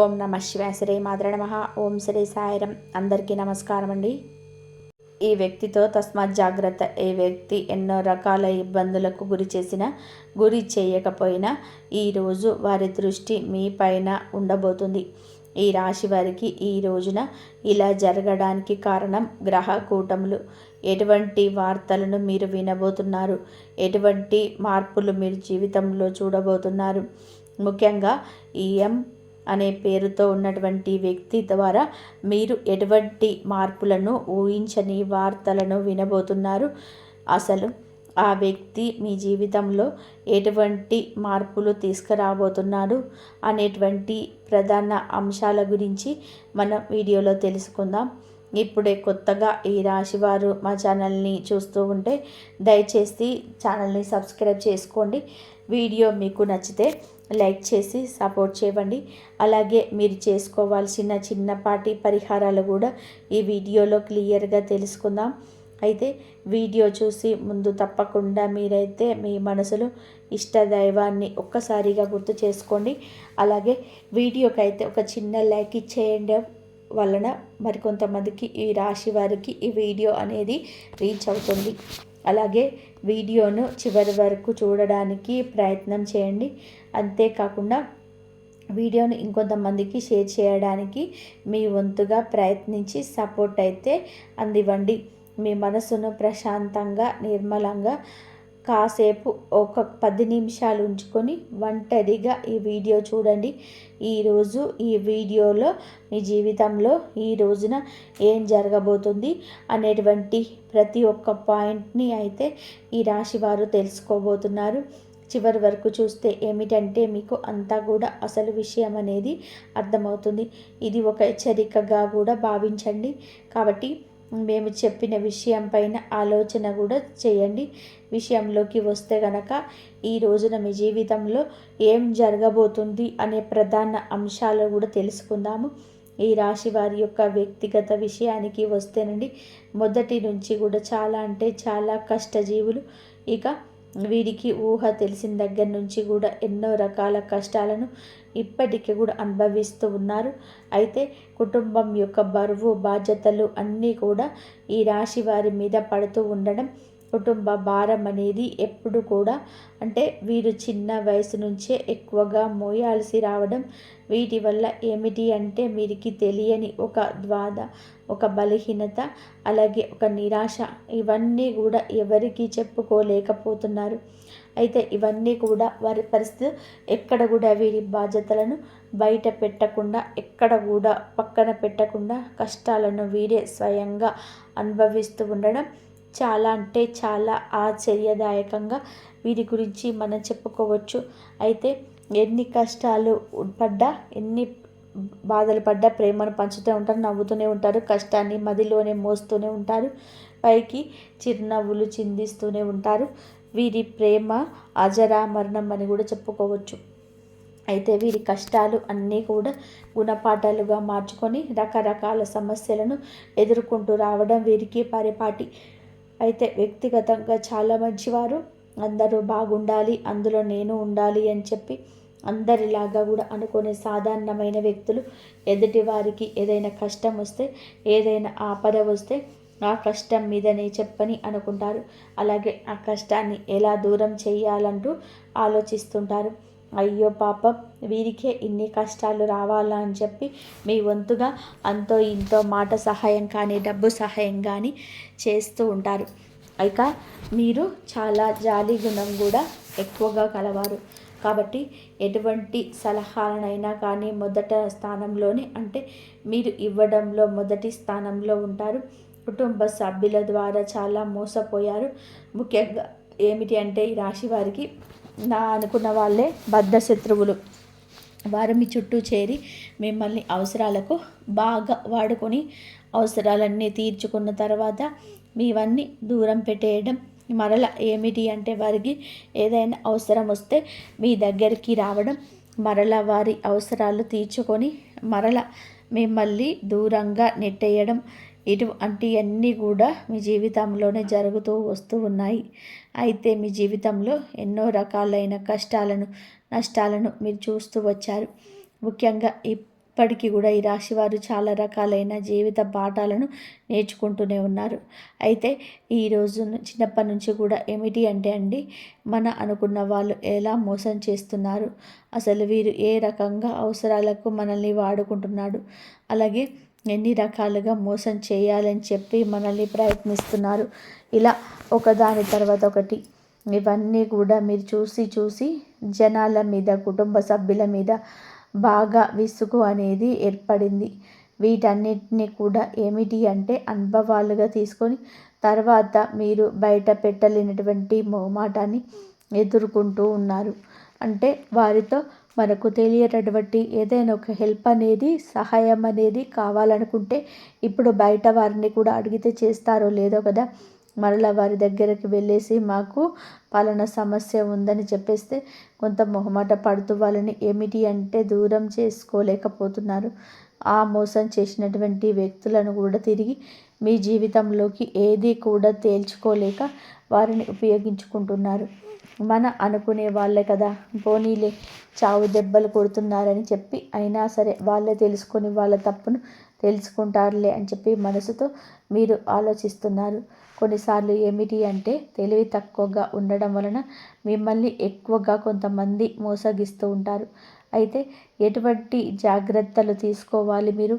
ఓం నమ శివాయ. శ్రీ మాత్రే నమః. ఓం శ్రీ సాయిరం. అందరికీ నమస్కారం అండి. ఈ వ్యక్తితో తస్మాత్ జాగ్రత్త. ఈ వ్యక్తి ఎన్నో రకాల ఇబ్బందులకు గురి చేయకపోయినా ఈరోజు వారి దృష్టి మీ పైన ఉండబోతుంది. ఈ రాశి వారికి ఈ రోజున ఇలా జరగడానికి కారణం గ్రహ కూటములు. ఎటువంటి వార్తలను మీరు వినబోతున్నారు, ఎటువంటి మార్పులు మీరు జీవితంలో చూడబోతున్నారు. ముఖ్యంగా ఈఎం అనే పేరుతో ఉన్నటువంటి వ్యక్తి ద్వారా మీరు ఎటువంటి మార్పులను, ఊహించని వార్తలను వినబోతున్నారు. అసలు ఆ వ్యక్తి మీ జీవితంలో ఎటువంటి మార్పులు తీసుకురాబోతున్నాడు అనేటువంటి ప్రధాన అంశాల గురించి మనం వీడియోలో తెలుసుకుందాం. ఇప్పుడే కొత్తగా ఈ రాశివారు మా ఛానల్ని చూస్తూ ఉంటే దయచేసి ఛానల్ని సబ్స్క్రైబ్ చేసుకోండి. వీడియో మీకు నచ్చితే లైక్ చేసి సపోర్ట్ చేయండి. అలాగే మీరు చేసుకోవాల్సిన చిన్నపాటి పరిహారాలు కూడా ఈ వీడియోలో క్లియర్గా తెలుసుకుందాం. అయితే వీడియో చూసి ముందు తప్పకుండా మీరైతే మీ మనసులో ఇష్టదైవాన్ని ఒక్కసారిగా గుర్తు చేసుకోండి. అలాగే వీడియోకైతే ఒక చిన్న లైక్ ఇచ్చేయండి వలన మరికొంతమందికి ఈ రాశి వారికి ఈ వీడియో అనేది రీచ్ అవుతుంది. అలాగే వీడియోను చివరి వరకు చూడడానికి ప్రయత్నం చేయండి. అంతేకాకుండా వీడియోను ఇంకొంతమందికి షేర్ చేయడానికి మీ వంతుగా ప్రయత్నించి సపోర్ట్ అయితే అందివ్వండి. మీ మనసును ప్రశాంతంగా, నిర్మలంగా కాసేపు ఒక 10 నిమిషాలు ఉంచుకొని ఒంటరిగా ఈ వీడియో చూడండి. ఈరోజు ఈ వీడియోలో మీ జీవితంలో ఈ రోజున ఏం జరగబోతుంది అనేటువంటి ప్రతి ఒక్క పాయింట్ని అయితే ఈ రాశి వారు తెలుసుకోబోతున్నారు. చివరి వరకు చూస్తే ఏమిటంటే మీకు అంతా కూడా అసలు విషయం అనేది అర్థమవుతుంది. ఇది ఒక హెచ్చరికగా కూడా భావించండి. కాబట్టి మేము చెప్పిన విషయం పైన ఆలోచన కూడా చేయండి. విషయంలోకి వస్తే గనక ఈ రోజున మీ జీవితంలో ఏం జరగబోతుంది అనే ప్రధాన అంశాలు కూడా తెలుసుకుందాము. ఈ రాశి వారి యొక్క వ్యక్తిగత విషయానికి వస్తేనండి, మొదటి నుంచి కూడా చాలా అంటే చాలా కష్టజీవులు. ఇక వీరికి ఊహ తెలిసిన దగ్గర నుంచి కూడా ఎన్నో రకాల కష్టాలను ఇప్పటికీ కూడా అనుభవిస్తూ ఉన్నారు. అయితే కుటుంబం యొక్క బరువు, బాధ్యతలు అన్నీ కూడా ఈ రాశి వారి మీద పడుతూ ఉండడం, కుటుంబ భారం అనేది ఎప్పుడు కూడా అంటే వీరు చిన్న వయసు నుంచే ఎక్కువగా మోయాల్సి రావడం, వీటి వల్ల ఏమిటి అంటే వీరికి తెలియని ఒక బలహీనత, అలాగే ఒక నిరాశ, ఇవన్నీ కూడా ఎవరికి చెప్పుకోలేకపోతున్నారు. అయితే ఇవన్నీ కూడా వారి పరిస్థితి ఎక్కడ కూడా వీరి బాధ్యతలను బయట పెట్టకుండా, ఎక్కడ కూడా పక్కన పెట్టకుండా కష్టాలను వీరే స్వయంగా అనుభవిస్తూ ఉండడం చాలా అంటే చాలా ఆశ్చర్యదాయకంగా వీరి గురించి మనం చెప్పుకోవచ్చు. అయితే ఎన్ని కష్టాలు పడ్డా, ఎన్ని బాధలు పడ్డా ప్రేమను పంచుతూ ఉంటారు, నవ్వుతూనే ఉంటారు, కష్టాన్ని మదిలోనే మోస్తూనే ఉంటారు, పైకి చిరునవ్వులు చిందిస్తూనే ఉంటారు. వీరి ప్రేమ అజరామరణం అని కూడా చెప్పుకోవచ్చు. అయితే వీరి కష్టాలు అన్నీ కూడా గుణపాఠాలుగా మార్చుకొని రకరకాల సమస్యలను ఎదుర్కొంటూ రావడం వీరికి పరిపాటి. అయితే వ్యక్తిగతంగా చాలా మంచివారు, అందరూ బాగుండాలి, అందులో నేను ఉండాలి అని చెప్పి అందరిలాగా కూడా అనుకునే సాధారణమైన వ్యక్తులు. ఎదుటి వారికి ఏదైనా కష్టం వస్తే, ఏదైనా ఆపద వస్తే ఆ కష్టం మీదనే చెప్పని అనుకుంటారు. అలాగే ఆ కష్టాన్ని ఎలా దూరం చేయాలంటూ ఆలోచిస్తుంటారు. అయ్యో పాపం, వీరికే ఇన్ని కష్టాలు రావాలా అని చెప్పి మీ వంతుగా అంతో ఇంతో మాట సహాయం కానీ, డబ్బు సహాయం కానీ చేస్తూ ఉంటారు. ఇక మీరు చాలా జాలి గుణం కూడా ఎక్కువగా కలవారు. కాబట్టి ఎటువంటి సలహాలనైనా కానీ మొదటి స్థానంలోనే, అంటే మీరు ఇవ్వడంలో మొదటి స్థానంలో ఉంటారు. కుటుంబ సభ్యుల ద్వారా చాలా మోసపోయారు. ముఖ్యంగా ఏమిటి అంటే ఈ రాశి వారికి నా అనుకున్న వాళ్ళే బద్ధ శత్రువులు. వారు మీ చుట్టూ చేరి మిమ్మల్ని అవసరాలకు బాగా వాడుకొని అవసరాలన్నీ తీర్చుకున్న తర్వాత మీవన్నీ దూరం పెట్టేయడం. మరల ఏమిటి అంటే వారికి ఏదైనా అవసరం వస్తే మీ దగ్గరికి రావడం, మరల వారి అవసరాలు తీర్చుకొని మరల మిమ్మల్ని దూరంగా నెట్టేయడం, ఇటువంటివన్నీ కూడా మీ జీవితంలోనే జరుగుతూ వస్తూ ఉన్నాయి. అయితే మీ జీవితంలో ఎన్నో రకాలైన కష్టాలను, నష్టాలను మీరు చూస్తూ వచ్చారు. ముఖ్యంగా ఈ ఇప్పటికీ కూడా ఈ రాశి వారు చాలా రకాలైన జీవిత పాఠాలను నేర్చుకుంటూనే ఉన్నారు. అయితే ఈరోజు చిన్నప్పటి నుంచి కూడా ఏమిటి అంటే అండి, మన అనుకున్న వాళ్ళు ఎలా మోసం చేస్తున్నారు, అసలు వీరు ఏ రకంగా అవసరాలకు మనల్ని వాడుకుంటున్నాడు, అలాగే ఎన్ని రకాలుగా మోసం చేయాలని చెప్పి మనల్ని ప్రయత్నిస్తున్నారు, ఇలా ఒకదాని తర్వాత ఒకటి ఇవన్నీ కూడా మీరు చూసి చూసి జనాల మీద, కుటుంబ సభ్యుల మీద బాగా విసుగు అనేది ఏర్పడింది. వీటన్నిటిని కూడా ఏమిటి అంటే అనుభవాలుగా తీసుకొని తర్వాత మీరు బయట పెట్టలేనటువంటి మొహమాటాన్ని ఎదుర్కొంటూ ఉన్నారు. అంటే వారితో మనకు తెలియనటువంటి ఏదైనా ఒక హెల్ప్ అనేది, సహాయం అనేది కావాలనుకుంటే ఇప్పుడు బయట వారిని కూడా అడిగితే చేస్తారో లేదో కదా, మరలా వారి దగ్గరికి వెళ్ళేసి మాకు పలానా సమస్య ఉందని చెప్పేస్తే కొంత మొహమాట పడుతూ వాళ్ళని ఏమిటి అంటే దూరం చేసుకోలేకపోతున్నారు. ఆ మోసం చేసినటువంటి వ్యక్తులను కూడా తిరిగి మీ జీవితంలోకి ఏది కూడా తేల్చుకోలేక వారిని ఉపయోగించుకుంటున్నారు. మన అనుకునే వాళ్ళే కదా, పోనీలే చావు దెబ్బలు కొడుతున్నారని చెప్పి అయినా సరే వాళ్ళే తెలుసుకొని వాళ్ళ తప్పును తెలుసుకుంటారులే అని చెప్పి మనసుతో మీరు ఆలోచిస్తున్నారు. కొన్నిసార్లు ఏమిటి అంటే తెలివి తక్కువగా ఉండడం వలన మిమ్మల్ని ఎక్కువగా కొంతమంది మోసగిస్తూ ఉంటారు. అయితే ఎటువంటి జాగ్రత్తలు తీసుకోవాలి మీరు?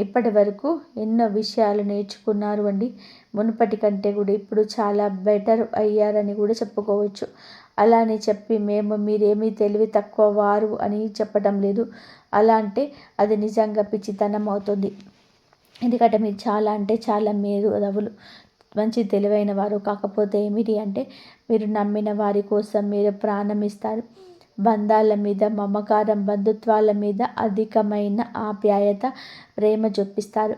ఇప్పటి వరకు ఎన్నో విషయాలు నేర్చుకున్నారు అండి. మునుపటి కంటే కూడా ఇప్పుడు చాలా బెటర్ అయ్యారని కూడా చెప్పుకోవచ్చు. అలా అని చెప్పి మీరేమీ తెలివి తక్కువ వారు అని చెప్పడం లేదు. అలా అంటే అది నిజంగా పిచ్చితనం అవుతుంది. ఎందుకంటే మీరు చాలా అంటే చాలా మేధావులు, మంచి తెలివైన వారు. కాకపోతే ఏమిటి అంటే మీరు నమ్మిన వారి కోసం మీరు ప్రాణం ఇస్తారు. బంధాల మీద మమకారం, బంధుత్వాల మీద అధికమైన ఆప్యాయత, ప్రేమ చూపిస్తారు.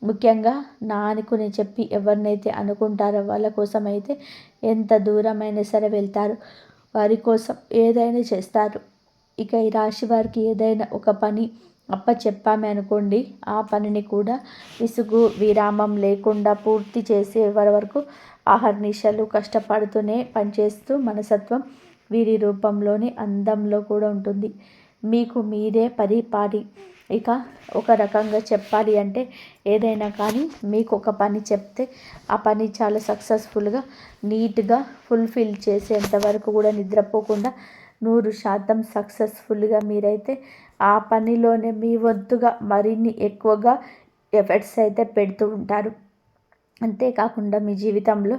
ముఖ్యంగా నా అనుకుని చెప్పి ఎవరినైతే అనుకుంటారో వాళ్ళ కోసం అయితే ఎంత దూరమైనా సరే వెళ్తారు. వారి కోసం ఏదైనా చేస్తారు. ఇక ఈ రాశి వారికి ఏదైనా ఒక పని అప్పచెప్పామే అనుకోండి, ఆ పనిని కూడా విసుగు విరామం లేకుండా పూర్తి చేసే వరకు అహర్నిశలు కష్టపడుతూనే పనిచేస్తూ మనస్తత్వం వీరి రూపంలోని అందంలో కూడా ఉంటుంది. మీకు మీరే పరిపాటి. ఇక ఒక రకంగా చెప్పాలి అంటే ఏదైనా కానీ మీకు ఒక పని చెప్తే ఆ పని చాలా సక్సెస్ఫుల్గా, నీట్గా ఫుల్ఫిల్ చేసేంత వరకు కూడా నిద్రపోకుండా 100% సక్సెస్ఫుల్గా మీరైతే ఆ పనిలోనే మీ వంతుగా మరిన్ని ఎక్కువగా ఎఫర్ట్స్ అయితే పెడుతూ ఉంటారు. అంతేకాకుండా మీ జీవితంలో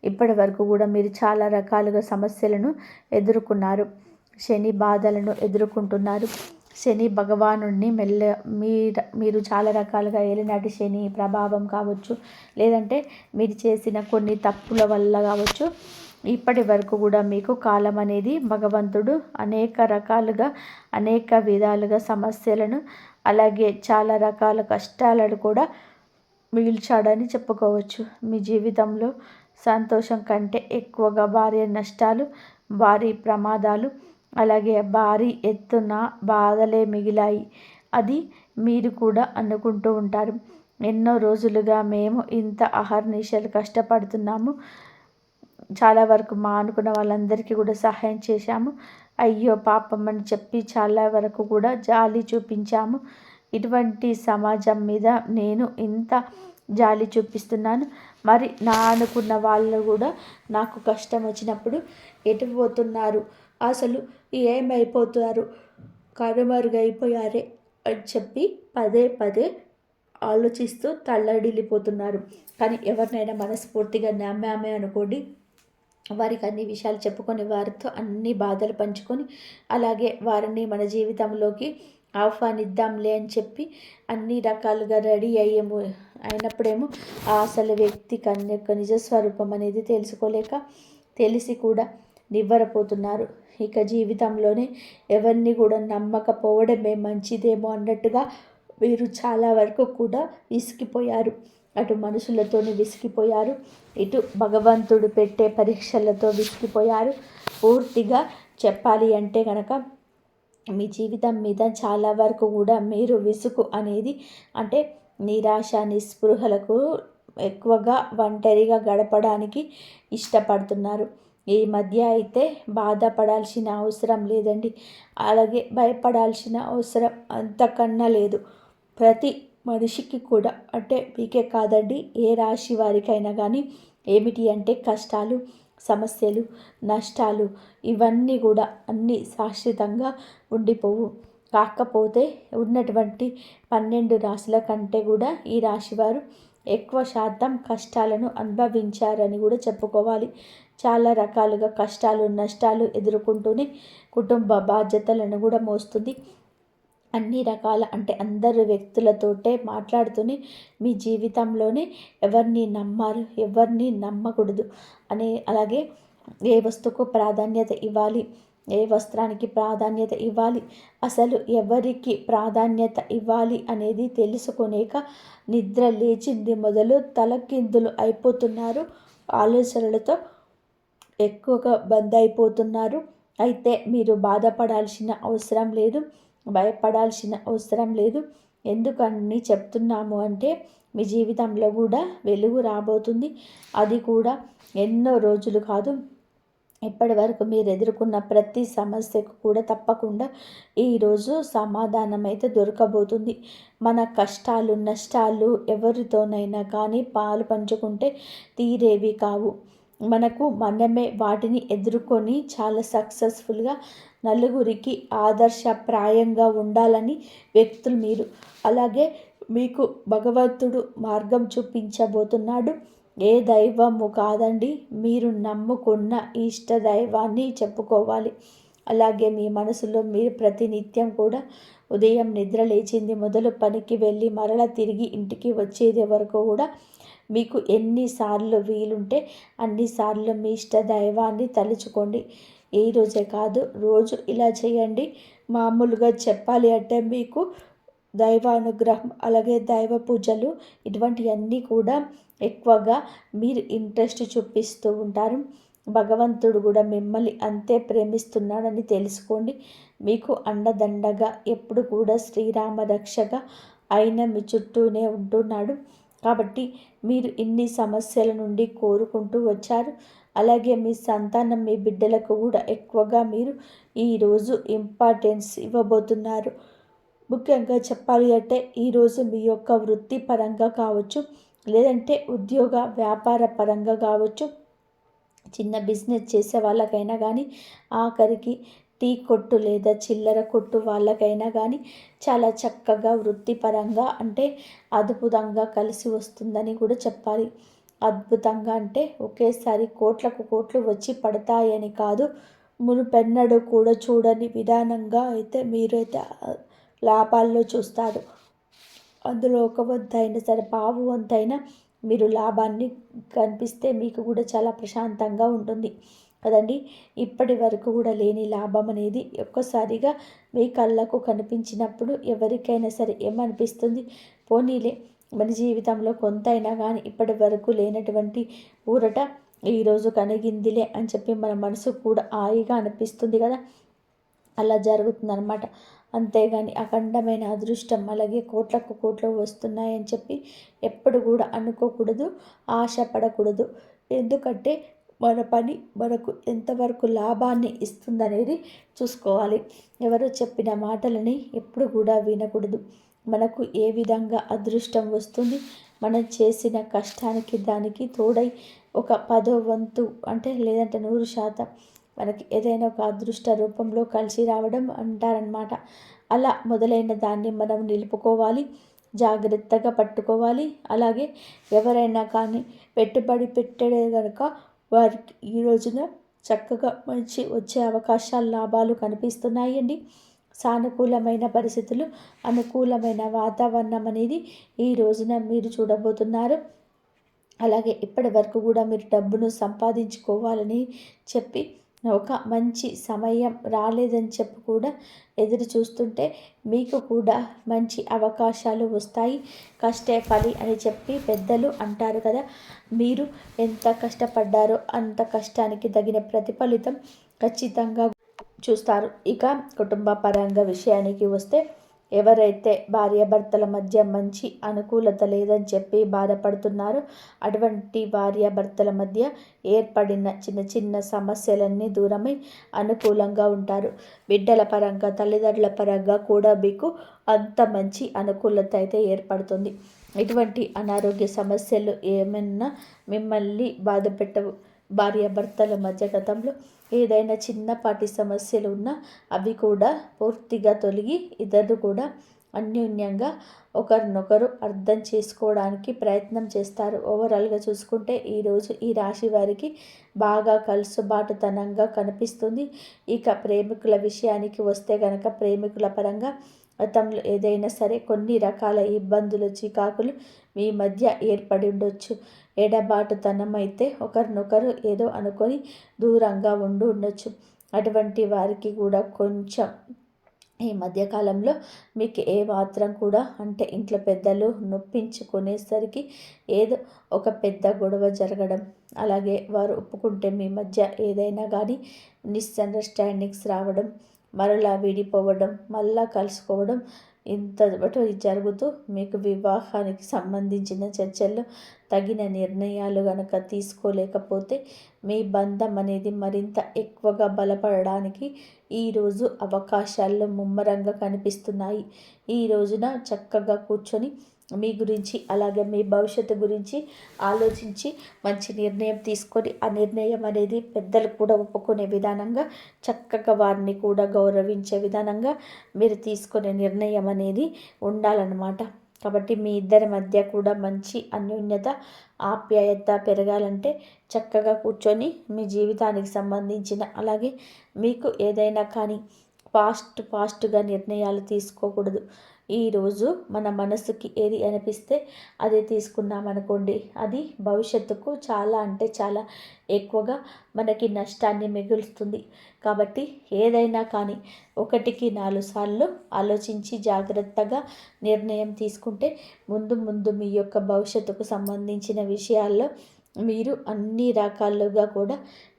ఇప్పటి వరకు కూడా మీరు చాలా రకాలుగా సమస్యలను ఎదుర్కొన్నారు. శని బాధలను ఎదుర్కొంటున్నారు. శని భగవానుడిని మీరు చాలా రకాలుగా ఏలినాటి శని ప్రభావం కావచ్చు, లేదంటే మీరు చేసిన కొన్ని తప్పుల వల్ల కావచ్చు, ఇప్పటి వరకు కూడా మీకు కాలం అనేది భగవంతుడు అనేక రకాలుగా, అనేక విధాలుగా సమస్యలను, అలాగే చాలా రకాల కష్టాలను కూడా మిగిల్చాడని చెప్పుకోవచ్చు. మీ జీవితంలో సంతోషం కంటే ఎక్కువగా భారీ నష్టాలు, భారీ ప్రమాదాలు, అలాగే భారీ ఎత్తున బాధలే మిగిలాయి. అది మీరు కూడా అనుకుంటూ ఉంటారు. ఎన్నో రోజులుగా మేము ఇంత అహర్నిశలు కష్టపడుతున్నాము, చాలా వరకు మా అనుకున్న వాళ్ళందరికీ కూడా సహాయం చేశాము, అయ్యో పాపం అని చెప్పి చాలా వరకు కూడా జాలి చూపించాము. ఇటువంటి సమాజం మీద నేను ఇంత జాలి చూపిస్తున్నాను, మరి నా అనుకున్న వాళ్ళు కూడా నాకు కష్టం వచ్చినప్పుడు ఎటు పోతున్నారు, అసలు ఏమైపోతారు, కనుమరుగైపోయారే అని చెప్పి పదే పదే ఆలోచిస్తూ తల్లడిల్లిపోతున్నారు. కానీ ఎవరినైనా మనస్ఫూర్తిగా నమ్మామే అనుకోండి, వారికి అన్ని విషయాలు చెప్పుకొని వారితో అన్ని బాధలు పంచుకొని అలాగే వారిని మన జీవితంలోకి ఆహ్వానిద్దాంలే అని చెప్పి అన్ని రకాలుగా రెడీ అయినప్పుడేమో ఆ అసలు వ్యక్తి యొక్క నిజస్వరూపం అనేది తెలుసుకోలేక తెలిసి కూడా నివ్వరపోతున్నారు. ఇక జీవితంలోనే ఎవరిని కూడా నమ్మకపోవడమే మంచిదేమో అన్నట్టుగా వీరు చాలా వరకు కూడా విసిగిపోయారు. అటు మనుషులతోని విసిగిపోయారు, ఇటు భగవంతుడు పెట్టే పరీక్షలతో విసిగిపోయారు. పూర్తిగా చెప్పాలి అంటే కనుక మీ జీవితం మీద చాలా వరకు కూడా మీరు విసుగు అనేది అంటే నిరాశ, నిస్పృహలకు ఎక్కువగా ఒంటరిగా గడపడానికి ఇష్టపడుతున్నారు. ఈ మధ్య అయితే బాధపడాల్సిన అవసరం లేదండి, అలాగే భయపడాల్సిన అవసరం అంతకన్నా లేదు. ప్రతి మనిషికి కూడా, అంటే మీకే కాదండి, ఏ రాశి వారికైనా కానీ ఏమిటి అంటే కష్టాలు, సమస్యలు, నష్టాలు ఇవన్నీ కూడా అన్నీ శాశ్వతంగా ఉండిపోవు. కాకపోతే ఉన్నటువంటి 12 రాశుల కంటే కూడా ఈ రాశివారు ఎక్కువ శాతం కష్టాలను అనుభవించారని కూడా చెప్పుకోవాలి. చాలా రకాలుగా కష్టాలు, నష్టాలు ఎదుర్కొంటూనే కుటుంబ బాధ్యతలను కూడా మోస్తుంది. అన్ని రకాల, అంటే అందరు వ్యక్తులతోటే మాట్లాడుతూనే మీ జీవితంలోనే ఎవరిని నమ్మారు, ఎవరిని నమ్మకూడదు అలాగే ఏ వస్తువుకు ప్రాధాన్యత ఇవ్వాలి, ఏ వస్త్రానికి ప్రాధాన్యత ఇవ్వాలి, అసలు ఎవరికి ప్రాధాన్యత ఇవ్వాలి అనేది తెలుసుకొనేక నిద్ర లేచింది మొదలు తలకిందులు అయిపోతున్నారు. ఆలోచనలతో ఎక్కువగా బంద్ అయిపోతున్నారు. అయితే మీరు బాధపడాల్సిన అవసరం లేదు, భయపడాల్సిన అవసరం లేదు. ఎందుకని చెప్తున్నాము అంటే మీ జీవితంలో కూడా వెలుగు రాబోతుంది. అది కూడా ఎన్నో రోజులు కాదు, ఇప్పటి వరకు మీరు ఎదుర్కొన్న ప్రతి సమస్యకు కూడా తప్పకుండా ఈరోజు సమాధానం అయితే దొరకబోతుంది. మన కష్టాలు, నష్టాలు ఎవరితోనైనా కానీ పాలు పంచుకుంటే తీరేవి కావు. మనకు మనమే వాటిని ఎదుర్కొని చాలా సక్సెస్ఫుల్గా నలుగురికి ఆదర్శప్రాయంగా ఉండాలని వ్యక్తులు మీరు. అలాగే మీకు భగవంతుడు మార్గం చూపించబోతున్నాడు. ఏ దైవము కాదండి, మీరు నమ్ముకున్న ఇష్ట దైవాన్ని చెప్పుకోవాలి. అలాగే మీ మనసులో మీరు ప్రతినిత్యం కూడా ఉదయం నిద్ర లేచింది మొదలు పనికి వెళ్ళి మరల తిరిగి ఇంటికి వచ్చేది వరకు కూడా మీకు ఎన్నిసార్లు వీలుంటే అన్నిసార్లు మీ ఇష్ట దైవాన్ని తలుచుకోండి. ఈ రోజే కాదు, రోజు ఇలా చేయండి. మామూలుగా చెప్పాలి అంటే మీకు దైవానుగ్రహం, అలాగే దైవ పూజలు ఇటువంటివన్నీ కూడా ఎక్కువగా మీరు ఇంట్రెస్ట్ చూపిస్తూ ఉంటారు. భగవంతుడు కూడా మిమ్మల్ని అంతే ప్రేమిస్తున్నాడని తెలుసుకోండి. మీకు అండదండగా ఎప్పుడు కూడా శ్రీరామ రక్షగా ఆయన మీ చుట్టూనే ఉంటున్నాడు. కాబట్టి మీరు ఇన్ని సమస్యల నుండి కోరుకుంటూ వచ్చారు. అలాగే మీ సంతానం, మీ బిడ్డలకు కూడా ఎక్కువగా మీరు ఈరోజు ఇంపార్టెన్స్ ఇవ్వబోతున్నారు. ముఖ్యంగా చెప్పాలి అంటే ఈరోజు మీ యొక్క వృత్తి పరంగా కావచ్చు, లేదంటే ఉద్యోగ వ్యాపార పరంగా కావచ్చు, చిన్న బిజినెస్ చేసే వాళ్ళకైనా కానీ, ఆఖరికి టీ కొట్టు లేదా చిల్లర కొట్టు వాళ్ళకైనా కానీ చాలా చక్కగా వృత్తిపరంగా, అంటే అద్భుతంగా కలిసి వస్తుందని కూడా చెప్పాలి. అద్భుతంగా అంటే ఒకేసారి కోట్లకు కోట్లు వచ్చి పడతాయని కాదు, మునుపెన్నడూ కూడా చూడని విధానంగా అయితే మీరైతే లాభాల్లో చూస్తారు. అందులో ఒక వంతైనా సరే, పావు వంతైనా మీరు లాభాన్ని కనిపిస్తే మీకు కూడా చాలా ప్రశాంతంగా ఉంటుంది కదండి. ఇప్పటి వరకు కూడా లేని లాభం అనేది ఒక్కసారిగా మీ కళ్ళకు కనిపించినప్పుడు ఎవరికైనా సరే ఏమనిపిస్తుంది? పోనీలే, మన జీవితంలో కొంతైనా కానీ ఇప్పటి వరకు లేనటువంటి ఊరట ఈరోజు కలిగిందిలే అని చెప్పి మన మనసు కూడా హాయిగా అనిపిస్తుంది కదా. అలా జరుగుతుందన్నమాట. అంతేగాని అఖండమైన అదృష్టం, అలాగే కోట్లకు కోట్లు వస్తున్నాయని చెప్పి ఎప్పుడు కూడా అనుకోకూడదు, ఆశపడకూడదు. ఎందుకంటే మన పని మనకు ఎంతవరకు లాభాన్ని ఇస్తుందనేది చూసుకోవాలి. ఎవరో చెప్పిన మాటలని ఎప్పుడు కూడా వినకూడదు. మనకు ఏ విధంగా అదృష్టం వస్తుంది, మనం చేసిన కష్టానికి దానికి తోడై ఒక 10వ వంతు, అంటే లేదంటే 100% మనకి ఏదైనా ఒక అదృష్ట రూపంలో కలిసి రావడం అంటారనమాట. అలా మొదలైన దాన్ని మనం నిలుపుకోవాలి, జాగ్రత్తగా పట్టుకోవాలి. అలాగే ఎవరైనా కానీ పెట్టుబడి పెట్టడే కనుక వారికి ఈ రోజున చక్కగా మంచి వచ్చే అవకాశాలు, లాభాలు కనిపిస్తున్నాయండి. సానుకూలమైన పరిస్థితులు, అనుకూలమైన వాతావరణం అనేది ఈ రోజున మీరు చూడబోతున్నారు. అలాగే ఇప్పటి వరకు కూడా మీరు డబ్బును సంపాదించుకోవాలని చెప్పి ఒక మంచి సమయం రాలేదని చెప్పి కూడా ఎదురు చూస్తుంటే మీకు కూడా మంచి అవకాశాలు వస్తాయి. కష్టే ఫలి అని చెప్పి పెద్దలు అంటారు కదా. మీరు ఎంత కష్టపడ్డారో అంత కష్టానికి తగిన ప్రతిఫలితం ఖచ్చితంగా చూస్తారు. ఇక కుటుంబ పరంగా విషయానికి వస్తే ఎవరైతే భార్యాభర్తల మధ్య మంచి అనుకూలత లేదని చెప్పి బాధపడుతున్నారో అటువంటి భార్యాభర్తల మధ్య ఏర్పడిన చిన్న చిన్న సమస్యలన్నీ దూరమై అనుకూలంగా ఉంటారు. బిడ్డల పరంగా తల్లిదండ్రుల పరంగా కూడా మీకు అంత మంచి అనుకూలత అయితే ఏర్పడుతుంది. ఇటువంటి అనారోగ్య సమస్యలు ఏమన్నా మిమ్మల్ని బాధ పెట్టవు. భార్యాభర్తల మధ్య గతంలో ఏదైనా చిన్నపాటి సమస్యలు ఉన్నా అవి కూడా పూర్తిగా తొలగి ఇద్దరు కూడా అన్యోన్యంగా ఒకరినొకరు అర్థం చేసుకోవడానికి ప్రయత్నం చేస్తారు. ఓవరాల్గా చూసుకుంటే ఈరోజు ఈ రాశి వారికి బాగా కలుసుబాటుతనంగా కనిపిస్తుంది. ఇక ప్రేమికుల విషయానికి వస్తే గనక ప్రేమికుల పరంగా గతంలో ఏదైనా సరే కొన్ని రకాల ఇబ్బందులు చికాకులు మీ మధ్య ఏర్పడి ఉండొచ్చు. ఎడబాటుతనం అయితే ఒకరినొకరు ఏదో అనుకొని దూరంగా ఉండొచ్చు. అటువంటి వారికి కూడా కొంచెం ఈ మధ్యకాలంలో మీకు ఏ మాత్రం కూడా అంటే ఇంట్లో పెద్దలు నొప్పించుకునేసరికి ఏదో ఒక పెద్ద గొడవ జరగడం, అలాగే వారు ఒప్పుకుంటే మీ మధ్య ఏదైనా కానీ మిస్అండర్స్టాండింగ్స్ రావడం, మరలా విడిపోవడం, మళ్ళా కలుసుకోవడం ఇంత జరుగుతూ మీకు వివాహానికి సంబంధించిన చర్చల్లో తగిన నిర్ణయాలు గనక తీసుకోలేకపోతే మీ బంధం అనేది మరింత ఎక్కువగా బలపడడానికి ఈరోజు అవకాశాల్లో ముమ్మరంగా కనిపిస్తున్నాయి. ఈ రోజున చక్కగా కూర్చొని మీ గురించి అలాగే మీ భవిష్యత్తు గురించి ఆలోచించి మంచి నిర్ణయం తీసుకొని ఆ నిర్ణయం అనేది పెద్దలు కూడా ఒప్పుకునే విధానంగా చక్కగా వారిని కూడా గౌరవించే విధానంగా మీరు తీసుకునే నిర్ణయం అనేది ఉండాలన్నమాట. కాబట్టి మీ ఇద్దరి మధ్య కూడా మంచి అన్యోన్యత ఆప్యాయత పెరగాలంటే చక్కగా కూర్చొని మీ జీవితానికి సంబంధించిన అలాగే మీకు ఏదైనా కానీ ఫాస్ట్గా నిర్ణయాలు తీసుకోకూడదు. ఈరోజు మన మనసుకి ఏది అనిపిస్తే అది తీసుకున్నామనుకోండి, అది భవిష్యత్తుకు చాలా అంటే చాలా ఎక్కువగా మనకి నష్టాన్ని మిగులుస్తుంది. కాబట్టి ఏదైనా కానీ 1-4 సార్లు ఆలోచించి జాగ్రత్తగా నిర్ణయం తీసుకుంటే ముందు మీ యొక్క భవిష్యత్తుకు సంబంధించిన విషయాల్లో మీరు అన్ని రకాలుగా కూడా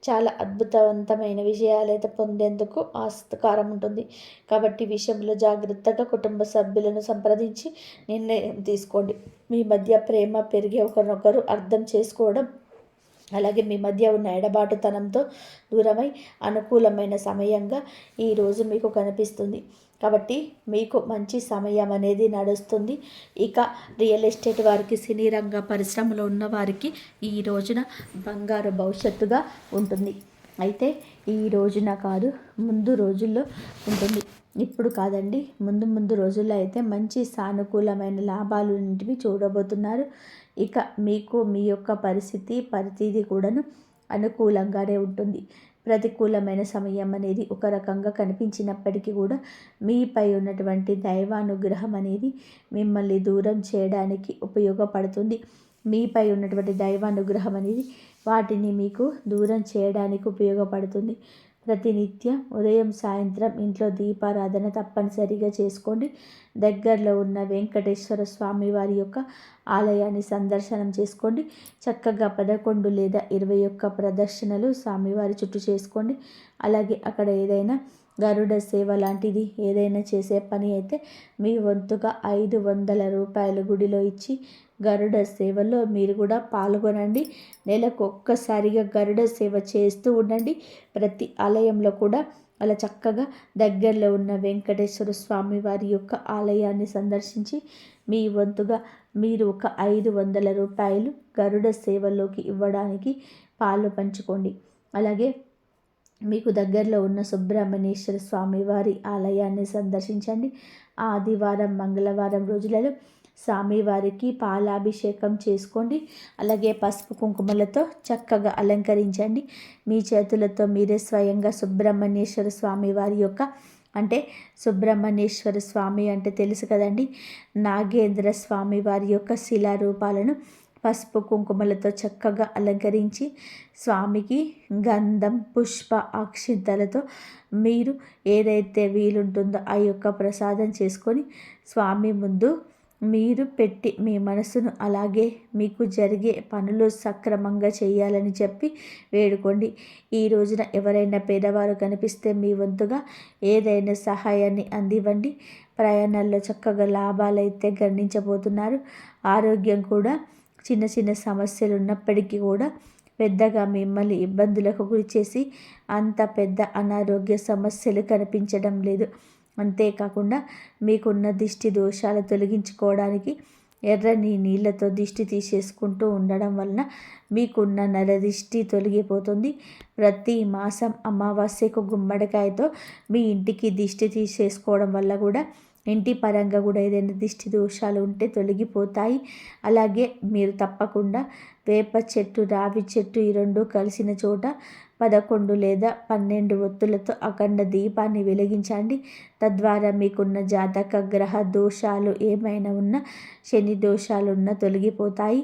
చాలా అద్భుతవంతమైన విజయాలైతే పొందేందుకు ఆస్కారం ఉంటుంది. కాబట్టి విషయంలో జాగ్రత్తగా కుటుంబ సభ్యులను సంప్రదించి నిర్ణయం తీసుకోండి. మీ మధ్య ప్రేమ పెరిగి ఒకరినొకరు అర్థం చేసుకోవడం, అలాగే మీ మధ్య ఉన్న ఎడబాటుతనంతో దూరమై అనుకూలమైన సమయంగా ఈరోజు మీకు కనిపిస్తుంది. కాబట్టి మీకు మంచి సమయం అనేది నడుస్తుంది. ఇక రియల్ ఎస్టేట్ వారికి, సినీ రంగ పరిశ్రమలో ఉన్న వారికి ఈ రోజున బంగారు భవిష్యత్తుగా ఉంటుంది. అయితే ఈ రోజున కాదు, ముందు రోజుల్లో ఉంటుంది. ఇప్పుడు కాదండి, ముందు రోజుల్లో అయితే మంచి సానుకూలమైన లాభాలు ఇంటివి చూడబోతున్నారు. ఇక మీకు మీ యొక్క పరిస్థితి కూడాను అనుకూలంగానే ఉంటుంది. ప్రతికూలమైన సమయం అనేది ఒక రకంగా కనిపించినప్పటికీ కూడా మీపై ఉన్నటువంటి దైవానుగ్రహం అనేది మిమ్మల్ని దూరం చేయడానికి ఉపయోగపడుతుంది. మీపై ఉన్నటువంటి దైవానుగ్రహం అనేది వాటిని మీకు దూరం చేయడానికి ఉపయోగపడుతుంది. ప్రతినిత్యం ఉదయం సాయంత్రం ఇంట్లో దీపారాధన తప్పనిసరిగా చేసుకోండి. దగ్గరలో ఉన్న వెంకటేశ్వర స్వామి వారి యొక్క ఆలయాన్ని సందర్శనం చేసుకోండి. చక్కగా 11 లేదా 21 ప్రదర్శనలు స్వామివారి చుట్టూ చేసుకోండి. అలాగే అక్కడ ఏదైనా గరుడ సేవ లాంటిది ఏదైనా చేసే పని అయితే మీ వంతుగా 500 రూపాయలు గుడిలో ఇచ్చి గరుడ సేవలో మీరు కూడా పాల్గొనండి. నెలకు ఒక్కసారిగా గరుడ సేవ చేస్తూ ఉండండి. ప్రతి ఆలయంలో కూడా అలా చక్కగా దగ్గరలో ఉన్న వెంకటేశ్వర స్వామి వారి యొక్క ఆలయాన్ని సందర్శించి మీ వంతుగా మీరు ఒక 500 రూపాయలు గరుడ సేవలోకి ఇవ్వడానికి పాలు పంచుకోండి. అలాగే మీకు దగ్గరలో ఉన్న సుబ్రహ్మణ్యేశ్వర స్వామి వారి ఆలయాన్ని సందర్శించండి. ఆదివారం మంగళవారం రోజులలో స్వామివారికి పాలాభిషేకం చేసుకోండి. అలాగే పసుపు కుంకుమలతో చక్కగా అలంకరించండి. మీ చేతులతో మీరే స్వయంగా సుబ్రహ్మణ్యేశ్వర స్వామి వారి యొక్క అంటే సుబ్రహ్మణ్యేశ్వర స్వామి అంటే తెలుసు కదండి, నాగేంద్ర స్వామి వారి యొక్క శిలారూపాలను పసుపు కుంకుమలతో చక్కగా అలంకరించి స్వామికి గంధం పుష్ప అక్షింతలతో మీరు ఏదైతే వీలుంటుందో ఆ యొక్క ప్రసాదం చేసుకొని స్వామి ముందు మీరు పెట్టి మీ మనసును అలాగే మీకు జరిగే పనులు సక్రమంగా చేయాలని చెప్పి వేడుకోండి. ఈ రోజున ఎవరైనా పేదవారు కనిపిస్తే మీ వంతుగా ఏదైనా సహాయాన్ని అందివ్వండి. ప్రయాణాల్లో చక్కగా లాభాలైతే గణించబోతున్నారు. ఆరోగ్యం కూడా చిన్న చిన్న సమస్యలు ఉన్నప్పటికీ కూడా పెద్దగా మిమ్మల్ని ఇబ్బందులకు గురి చేసి అంత పెద్ద అనారోగ్య సమస్యలు కనిపించడం లేదు. అంతేకాకుండా మీకున్న దిష్టి దోషాలు తొలగించుకోవడానికి ఎర్రని నీళ్ళతో దిష్టి తీసేసుకుంటూ ఉండడం వలన మీకున్న నరదిష్టి తొలగిపోతుంది. ప్రతి మాసం అమావాస్యకు గుమ్మడికాయతో మీ ఇంటికి దిష్టి తీసేసుకోవడం వల్ల కూడా ఇంటి పరంగా కూడా ఏదైనా దిష్టి దోషాలు ఉంటే తొలగిపోతాయి. అలాగే మీరు తప్పకుండా వేప చెట్టు, రావి చెట్టు ఈ రెండు కలిసిన చోట 11 లేదా 12 ఒత్తులతో అఖండ దీపాన్ని వెలిగించండి. తద్వారా మీకున్న జాతక గ్రహ దోషాలు ఏమైనా ఉన్నా, శని దోషాలు ఉన్నా తొలగిపోతాయి.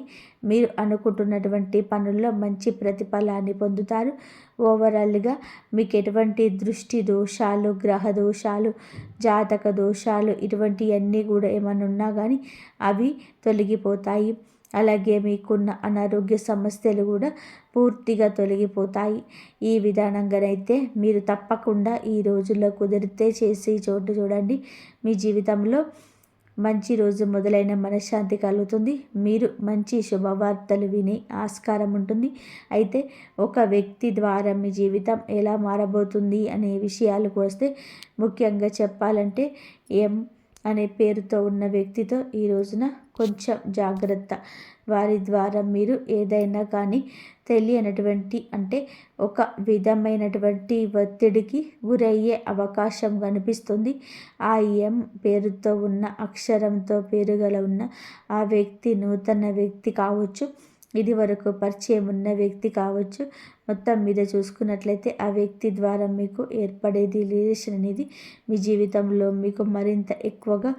మీరు అనుకుంటున్నటువంటి పనుల్లో మంచి ప్రతిఫలాన్ని పొందుతారు. ఓవరాల్గా మీకు ఎటువంటి దృష్టి దోషాలు, గ్రహ దోషాలు, జాతక దోషాలు ఇటువంటివన్నీ కూడా ఏమైనా ఉన్నా కానీ అవి తొలగిపోతాయి. అలాగే మీకున్న అనారోగ్య సమస్యలు కూడా పూర్తిగా తొలగిపోతాయి. ఈ విధానంగానైతే మీరు తప్పకుండా ఈ రోజుల్లో కుదిరితే చేసి చోటు చూడండి. మీ జీవితంలో మంచి రోజు మొదలైన మనశ్శాంతి కలుగుతుంది. మీరు మంచి శుభవార్తలు వినే ఆస్కారం ఉంటుంది. అయితే ఒక వ్యక్తి ద్వారా మీ జీవితం ఎలా మారబోతుంది అనే విషయాలకు వస్తే, ముఖ్యంగా చెప్పాలంటే అనే పేరుతో ఉన్న వ్యక్తితో ఈ రోజున కొంచెం జాగ్రత్త. వారి ద్వారా మీరు ఏదైనా కానీ తెలియనటువంటి అంటే ఒక విధమైనటువంటి ఒత్తిడికి గురయ్యే అవకాశం కనిపిస్తుంది. ఆ పేరుతో ఉన్న అక్షరంతో పేరుగల ఉన్న ఆ వ్యక్తి నూతన వ్యక్తి కావచ్చు, ఇది వరకు పరిచయం ఉన్న వ్యక్తి కావచ్చు. మొత్తం మీద చూసుకున్నట్లయితే ఆ వ్యక్తి ద్వారా మీకు ఏర్పడేది రిలేషన్ అనేది మీ జీవితంలో మీకు మరింత ఎక్కువగా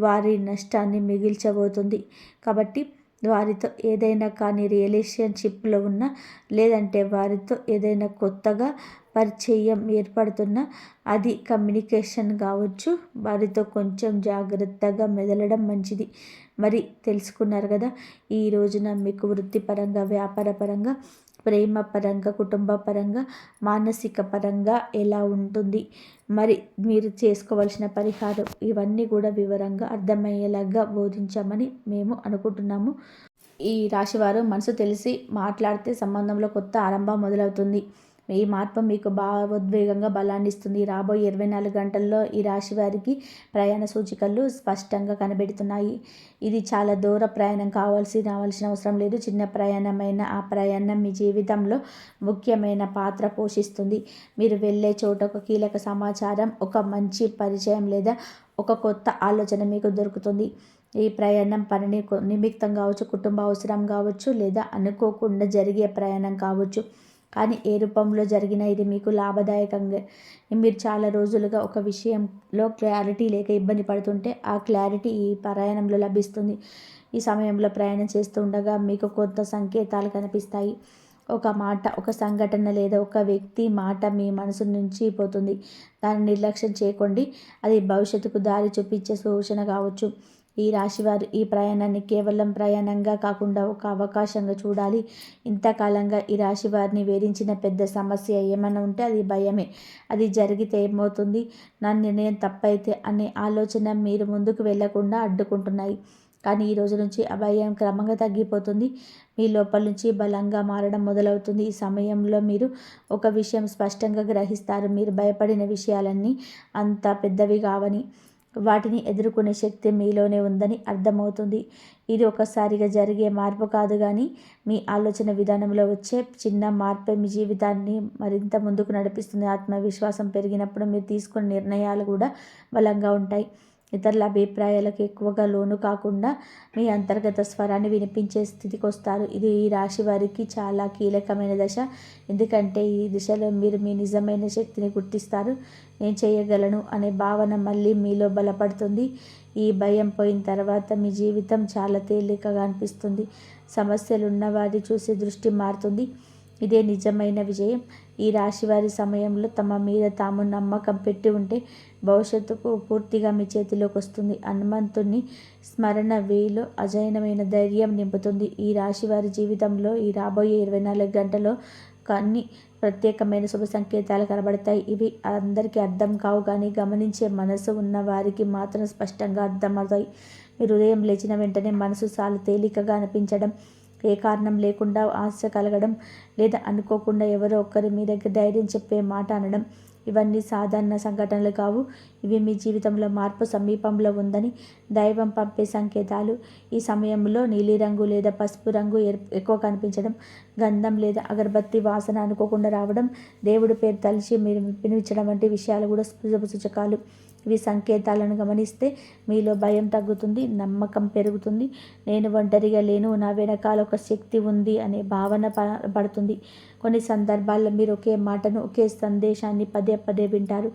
వారి నష్టాన్ని మిగిల్చబోతుంది. కాబట్టి వారితో ఏదైనా కానీ రిలేషన్షిప్లో ఉన్న, లేదంటే వారితో ఏదైనా కొత్తగా పరిచయం ఏర్పడుతున్న అది కమ్యూనికేషన్ కావచ్చు, వారితో కొంచెం జాగ్రత్తగా మెదలడం మంచిది. మరి తెలుసుకున్నారు కదా, ఈ రోజున మీకు వృత్తిపరంగా, వ్యాపార పరంగా, ప్రేమ పరంగా, కుటుంబ పరంగా, మానసిక పరంగా ఎలా ఉంటుంది, మరి మీరు చేసుకోవాల్సిన పరిహారం ఇవన్నీ కూడా వివరంగా అర్థమయ్యేలాగా బోధించామని మేము అనుకుంటున్నాము. ఈ రాశివారు మనసు తెలిసి మాట్లాడితే సంబంధంలో కొత్త ఆరంభం మొదలవుతుంది. ఈ మార్పు మీకు భావోద్వేగంగా బలాన్ని ఇస్తుంది. రాబోయే 24 గంటల్లో ఈ రాశి వారికి ప్రయాణ సూచికలు స్పష్టంగా కనబెడుతున్నాయి. ఇది చాలా దూర ప్రయాణం రావాల్సిన అవసరం లేదు. చిన్న ప్రయాణమైన ఆ ప్రయాణం మీ జీవితంలో ముఖ్యమైన పాత్ర పోషిస్తుంది. మీరు వెళ్ళే చోట ఒక కీలక సమాచారం, ఒక మంచి పరిచయం లేదా ఒక కొత్త ఆలోచన మీకు దొరుకుతుంది. ఈ ప్రయాణం పనిని నిమిత్తం కావచ్చు, కుటుంబ అవసరం కావచ్చు, లేదా అనుకోకుండా జరిగే ప్రయాణం కావచ్చు. కానీ ఏ రూపంలో జరిగినా ఇది మీకు లాభదాయకంగా. మీరు చాలా రోజులుగా ఒక విషయంలో క్లారిటీ లేక ఇబ్బంది పడుతుంటే ఆ క్లారిటీ ఈ ప్రయాణంలో లభిస్తుంది. ఈ సమయంలో ప్రయాణం చేస్తూ ఉండగా మీకు కొత్త సంకేతాలు కనిపిస్తాయి. ఒక మాట, ఒక సంఘటన లేదా ఒక వ్యక్తి మాట మీ మనసు నుంచి పోతుంది. దాన్ని నిర్లక్ష్యం చేయకండి. అది భవిష్యత్తుకు దారి చూపించే సూచన కావచ్చు. ఈ రాశివారు ఈ ప్రయాణాన్ని కేవలం ప్రయాణంగా కాకుండా ఒక అవకాశంగా చూడాలి. ఇంతకాలంగా ఈ రాశి వారిని వేధించిన పెద్ద సమస్య ఏమైనా ఉంటే అది భయమే. అది జరిగితే ఏమవుతుంది, నా నిర్ణయం తప్పైతే అనే ఆలోచన మీరు ముందుకు వెళ్లకుండా అడ్డుకుంటున్నాయి. కానీ ఈ రోజు నుంచి ఆ భయం క్రమంగా తగ్గిపోతుంది. మీ లోపల నుంచి బలంగా మారడం మొదలవుతుంది. ఈ సమయంలో మీరు ఒక విషయం స్పష్టంగా గ్రహిస్తారు. మీరు భయపడిన విషయాలన్నీ అంత పెద్దవి కావని, వాటిని ఎదుర్కొనే శక్తి మీలోనే ఉందని అర్థమవుతుంది. ఇది ఒకసారిగా జరిగే మార్పు కాదు, కానీ మీ ఆలోచన విధానంలో వచ్చే చిన్న మార్పే మీ జీవితాన్ని మరింత ముందుకు నడిపిస్తుంది. ఆత్మవిశ్వాసం పెరిగినప్పుడు మీరు తీసుకునే నిర్ణయాలు కూడా బలంగా ఉంటాయి. ఇతరుల అభిప్రాయాలకు ఎక్కువగా లోను కాకుండా మీ అంతర్గత స్వరాన్ని వినిపించే స్థితికి వస్తారు. ఇది ఈ రాశి వారికి చాలా కీలకమైన దశ. ఎందుకంటే ఈ దిశలో మీరు మీ నిజమైన శక్తిని గుర్తిస్తారు. నేను చేయగలను అనే భావన మళ్ళీ మీలో బలపడుతుంది. ఈ భయం పోయిన తర్వాత మీ జీవితం చాలా తేలికగా అనిపిస్తుంది. సమస్యలు ఉన్నవారి చూసి దృష్టి మారుతుంది. ఇదే నిజమైన విజయం. ఈ రాశివారి సమయంలో తమ మీద తాము నమ్మకం పెట్టి ఉంటే భవిష్యత్తుకు పూర్తిగా మీ చేతిలోకి వస్తుంది. హనుమంతుని స్మరణ వేలో అజైనమైన ధైర్యం నింపుతుంది. ఈ రాశివారి జీవితంలో ఈ రాబోయే 24 గంటలో కానీ ప్రత్యేకమైన శుభ సంకేతాలు కనబడతాయి. ఇవి అందరికీ అర్థం కావు, కానీ గమనించే మనసు ఉన్న వారికి మాత్రం స్పష్టంగా అర్థమవుతాయి. మీరు ఉదయం లేచిన వెంటనే మనసు చాలా తేలికగా అనిపించడం, ఏ కారణం లేకుండా ఆశ కలగడం, లేదా అనుకోకుండా ఎవరో ఒకరు మీ దగ్గర ధైర్యం చెప్పే మాట అనడం, ఇవన్నీ సాధారణ సంఘటనలు కావు. ఇవి మీ జీవితంలో మార్పు సమీపంలో ఉందని దైవం పంపే సంకేతాలు. ఈ సమయంలో నీలిరంగు లేదా పసుపు రంగు ఎక్కువ కనిపించడం, గంధం లేదా అగరబత్తి వాసన అనుకోకుండా రావడం, దేవుడి పేరు తలిచి మీరు పిలిపించడం వంటి విషయాలు కూడా సూచకాలు. ఇవి సంకేతాలను గమనిస్తే మీలో భయం తగ్గుతుంది, నమ్మకం పెరుగుతుంది. నేను ఒంటరిగా లేను, నా వెనకాల ఒక శక్తి ఉంది అనే భావన పడుతుంది. కొన్ని సందర్భాల్లో మీరు ఒకే మాటను, ఒకే సందేశాన్ని పదే పదే వింటారు.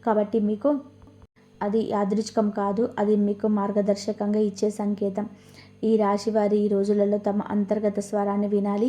కాబట్టి మీకు అది యాదృచ్ఛికం కాదు, అది మీకు మార్గదర్శకంగా ఇచ్చే సంకేతం. ఈ రాశి వారి ఈ రోజులలో తమ అంతర్గత స్వరాన్ని వినాలి.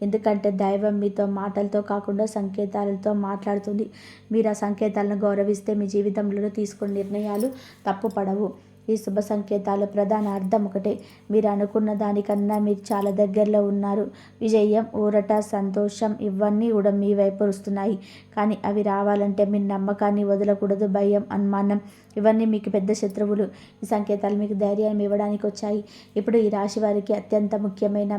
ఎందుకంటే దైవం మీతో మాటలతో కాకుండా సంకేతాలతో మాట్లాడుతుంది. మీరు ఆ సంకేతాలను గౌరవిస్తే మీ జీవితంలో తీసుకునే నిర్ణయాలు తప్పుపడవు. ఈ శుభ సంకేతాల ప్రధాన అర్థం ఒకటే: మీరు అనుకున్న దానికన్నా మీరు చాలా దగ్గరలో ఉన్నారు. విజయం, ఊరట, సంతోషం ఇవన్నీ కూడా మీ వైపు వస్తున్నాయి. కానీ అవి రావాలంటే మీ నమ్మకాన్ని వదలకూడదు. భయం, అనుమానం ఇవన్నీ మీకు పెద్ద శత్రువులు. ఈ సంకేతాలు మీకు ధైర్యాన్ని ఇవ్వడానికి వచ్చాయి. ఇప్పుడు ఈ రాశి వారికి అత్యంత ముఖ్యమైన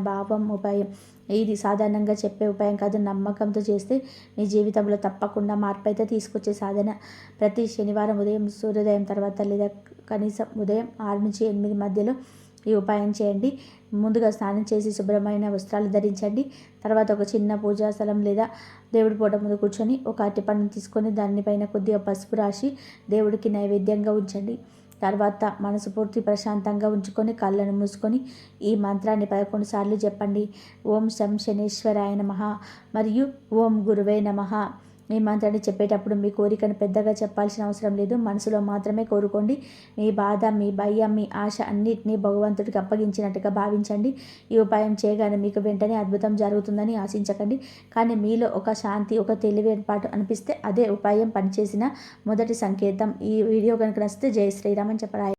ఉపాయం. ఇది సాధారణంగా చెప్పే ఉపాయం కాదు, నమ్మకంతో చేస్తే మీ జీవితంలో తప్పకుండా మార్పు అయితే తీసుకొచ్చే సాధన. ప్రతి శనివారం ఉదయం సూర్యోదయం తర్వాత లేదా కనీసం ఉదయం 6 నుంచి 8 మధ్యలో ఈ ఉపాయం చేయండి. ముందుగా స్నానం చేసి శుభ్రమైన వస్త్రాలు ధరించండి. తర్వాత ఒక చిన్న పూజా స్థలం లేదా దేవుడి పూట ముందు కూర్చొని ఒక అరటిపండును తీసుకొని దానిపైన కొద్దిగా పసుపు రాసి దేవుడికి నైవేద్యంగా ఉంచండి. తర్వాత మనసు పూర్తి ప్రశాంతంగా ఉంచుకొని కళ్ళను మూసుకొని ఈ మంత్రాన్ని 11 సార్లు చెప్పండి. ఓం శం శనేశ్వరాయ నమః మరియు ఓం గురువే నమః. ఈ మంత్రాన్ని చెప్పేటప్పుడు మీ కోరికను పెద్దగా చెప్పాల్సిన అవసరం లేదు, మనసులో మాత్రమే కోరుకోండి. మీ బాధ, మీ భయం, మీ ఆశ అన్నిటినీ భగవంతుడికి అప్పగించినట్టుగా భావించండి. ఈ ఉపాయం చేయగానే మీకు వెంటనే అద్భుతం జరుగుతుందని ఆశించకండి, కానీ మీలో ఒక శాంతి, ఒక తెలివి ఏర్పాటు అనిపిస్తే అదే ఉపాయం పనిచేసిన మొదటి సంకేతం. ఈ వీడియో కనుక నచ్చితే జై శ్రీరామ్ అని చెప్పరా.